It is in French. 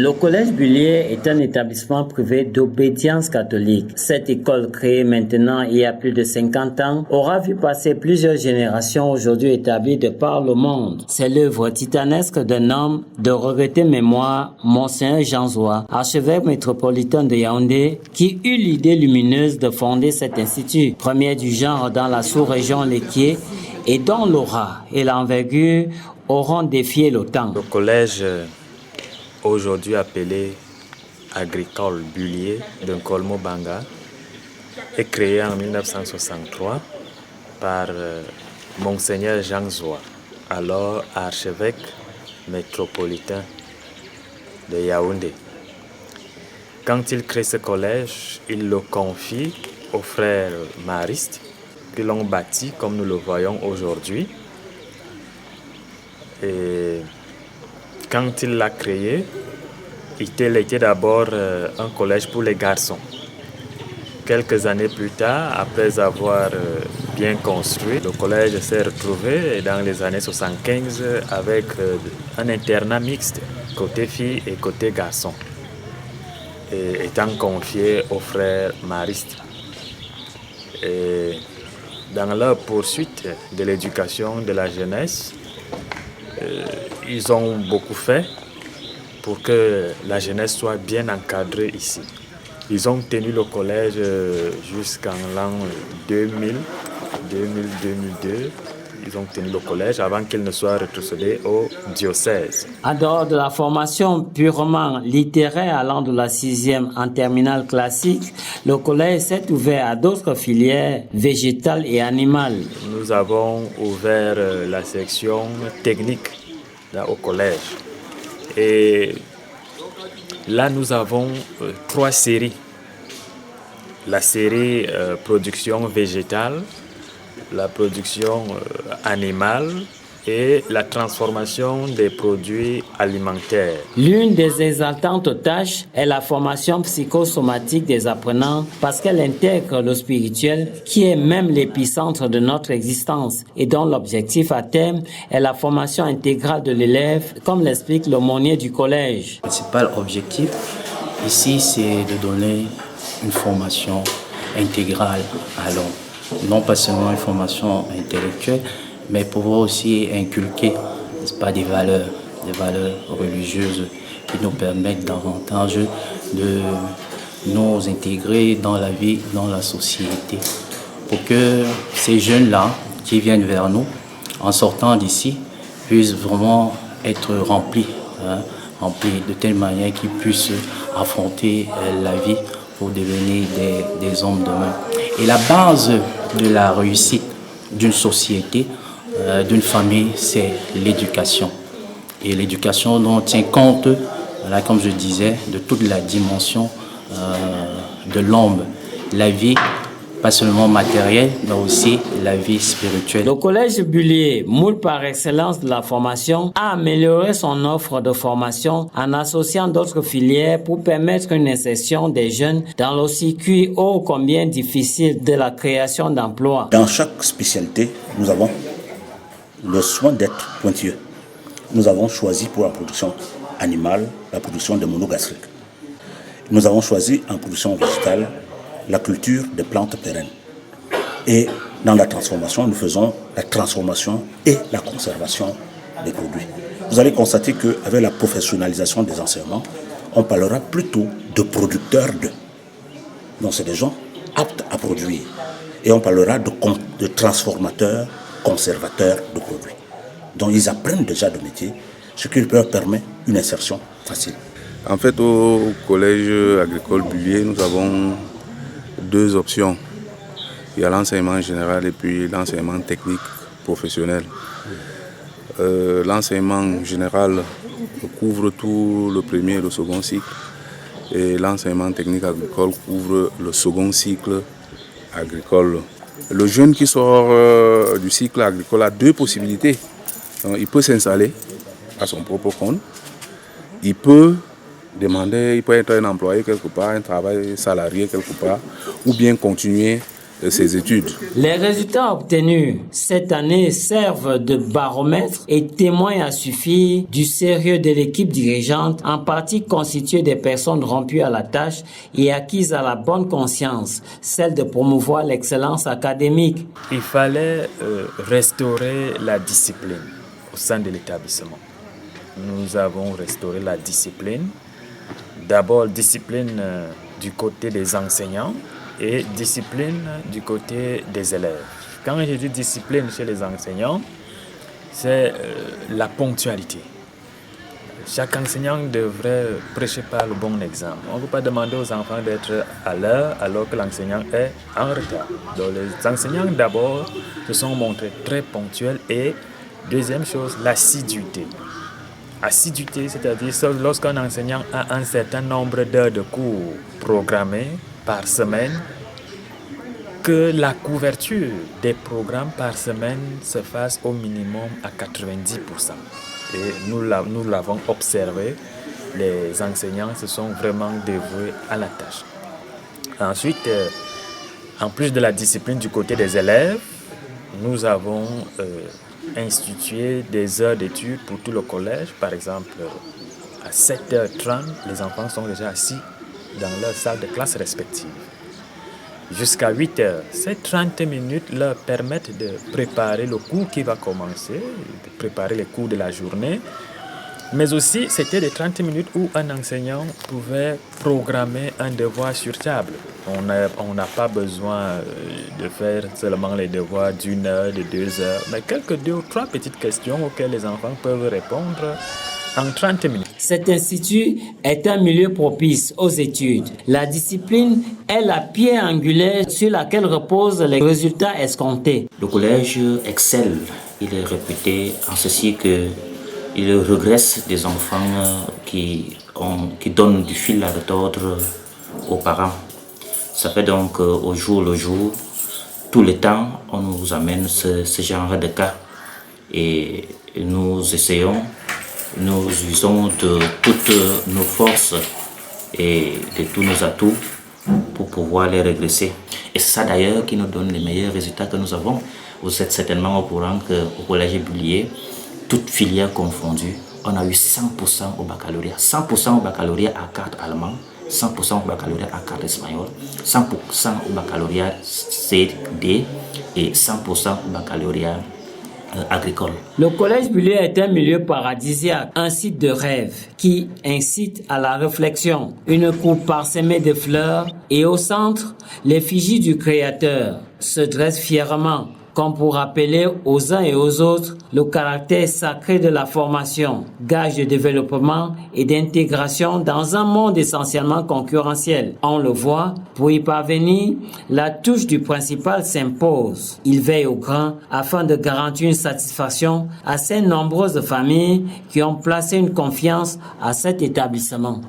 Le Collège Bullier est un établissement privé d'obédience catholique. Cette école, créée maintenant il y a plus de 50 ans, aura vu passer plusieurs générations aujourd'hui établies de par le monde. C'est l'œuvre titanesque d'un homme de regrettée mémoire, Monseigneur Jean Zoua, archevêque métropolitain de Yaoundé, qui eut l'idée lumineuse de fonder cet institut, premier du genre dans la sous-région Lequier, et dont l'aura et l'envergure auront défié le temps. Le collège aujourd'hui appelé Agricole Bullier de Nkolmo Banga est créé en 1963 par Monseigneur Jean Zoua, alors archevêque métropolitain de Yaoundé. Quand il crée ce collège, il le confie aux frères maristes qui l'ont bâti comme nous le voyons aujourd'hui. Et quand il l'a créé, il était d'abord un collège pour les garçons. Quelques années plus tard, après avoir bien construit, le collège s'est retrouvé dans les années 75 avec un internat mixte, côté filles et côté garçons, et étant confié aux frères maristes. Et dans leur poursuite de l'éducation de la jeunesse, ils ont beaucoup fait pour que la jeunesse soit bien encadrée ici. Ils ont tenu le collège jusqu'en l'an 2000, 2002. Ils ont tenu le collège avant qu'il ne soit rétrocédé au diocèse. En dehors de la formation purement littéraire allant de la 6e en terminale classique, le collège s'est ouvert à d'autres filières végétales et animales. Nous avons ouvert la section technique au collège. Et là, nous avons 3 séries. La série production végétale, la production animale et la transformation des produits alimentaires. L'une des exaltantes tâches est la formation psychosomatique des apprenants parce qu'elle intègre le spirituel qui est même l'épicentre de notre existence et dont l'objectif à terme est la formation intégrale de l'élève, comme l'explique l'aumônier du collège. Le principal objectif ici, c'est de donner une formation intégrale à l'homme. Non pas seulement une formation intellectuelle, mais pouvoir aussi inculquer, n'est-ce pas, des valeurs religieuses qui nous permettent davantage de nous intégrer dans la vie, dans la société. Pour que ces jeunes-là qui viennent vers nous, en sortant d'ici, puissent vraiment être remplis de telle manière qu'ils puissent affronter la vie pour devenir des hommes demain. Et la base de la réussite d'une société, d'une famille, c'est l'éducation. Et l'éducation dont on tient compte, voilà, comme je disais, de toute la dimension de l'homme, la vie, pas seulement matérielle, mais aussi la vie spirituelle. Le collège Bullier, moule par excellence de la formation, a amélioré son offre de formation en associant d'autres filières pour permettre une insertion des jeunes dans le circuit ô combien difficile de la création d'emplois. Dans chaque spécialité, nous avons le soin d'être pointilleux. Nous avons choisi pour la production animale la production de monogastriques. Nous avons choisi en production végétale la culture des plantes pérennes. Et dans la transformation, nous faisons la transformation et la conservation des produits. Vous allez constater qu'avec la professionnalisation des enseignements, on parlera plutôt de producteurs de. Donc c'est des gens aptes à produire. Et on parlera de transformateurs, conservateurs de produits. Donc ils apprennent déjà le métier, ce qui leur permet une insertion facile. En fait, au collège agricole Bullier, nous avons 2 options. Il y a l'enseignement général et puis l'enseignement technique professionnel. L'enseignement général couvre tout le premier et le second cycle et l'enseignement technique agricole couvre le second cycle agricole. Le jeune qui sort du cycle agricole a 2 possibilités. Donc, il peut s'installer à son propre compte, il peut être un employé quelque part, un travail salarié quelque part, ou bien continuer ses études. Les résultats obtenus cette année servent de baromètre et témoignent à suffire du sérieux de l'équipe dirigeante, en partie constituée des personnes rompues à la tâche et acquises à la bonne conscience, celle de promouvoir l'excellence académique. Il fallait restaurer la discipline au sein de l'établissement. Nous avons restauré la discipline. D'abord, discipline du côté des enseignants et discipline du côté des élèves. Quand je dis discipline chez les enseignants, c'est la ponctualité. Chaque enseignant devrait prêcher par le bon exemple. On ne peut pas demander aux enfants d'être à l'heure alors que l'enseignant est en retard. Donc les enseignants d'abord se sont montrés très ponctuels et deuxième chose, l'assiduité. Assiduité, c'est-à-dire lorsqu'un enseignant a un certain nombre d'heures de cours programmés par semaine, que la couverture des programmes par semaine se fasse au minimum à 90%. Et nous l'avons observé, les enseignants se sont vraiment dévoués à la tâche. Ensuite, en plus de la discipline du côté des élèves, nous avons institué des heures d'études pour tout le collège. Par exemple, à 7h30, les enfants sont déjà assis dans leur salle de classe respective. Jusqu'à 8h, ces 30 minutes leur permettent de préparer le cours qui va commencer, de préparer les cours de la journée. Mais aussi, c'était des 30 minutes où un enseignant pouvait programmer un devoir sur table. On n'a pas besoin de faire seulement les devoirs d'1 heure, de 2 heures, mais quelques 2 ou 3 petites questions auxquelles les enfants peuvent répondre en 30 minutes. Cet institut est un milieu propice aux études. La discipline est la pierre angulaire sur laquelle reposent les résultats escomptés. Le collège excelle. Il est réputé en ceci qu'il regresse des enfants qui donnent du fil à retordre aux parents. Ça fait donc au jour le jour, tout le temps, on nous amène ce genre de cas. Et nous essayons, nous usons de toutes nos forces et de tous nos atouts pour pouvoir les régresser. Et c'est ça d'ailleurs qui nous donne les meilleurs résultats que nous avons. Vous êtes certainement au courant qu'au collège Bullier, toutes filières confondues, on a eu 100% au baccalauréat. 100% au baccalauréat à carte allemande, 100% au baccalauréat à carte espagnole, 100% au baccalauréat CD et 100% au baccalauréat agricole. Le collège Bullier est un milieu paradisiaque, un site de rêve qui incite à la réflexion. Une cour parsemée de fleurs et au centre, l'effigie du Créateur se dresse fièrement, comme pour rappeler aux uns et aux autres le caractère sacré de la formation, gage de développement et d'intégration dans un monde essentiellement concurrentiel. On le voit, pour y parvenir, la touche du principal s'impose. Il veille au grand afin de garantir une satisfaction à ces nombreuses familles qui ont placé une confiance à cet établissement.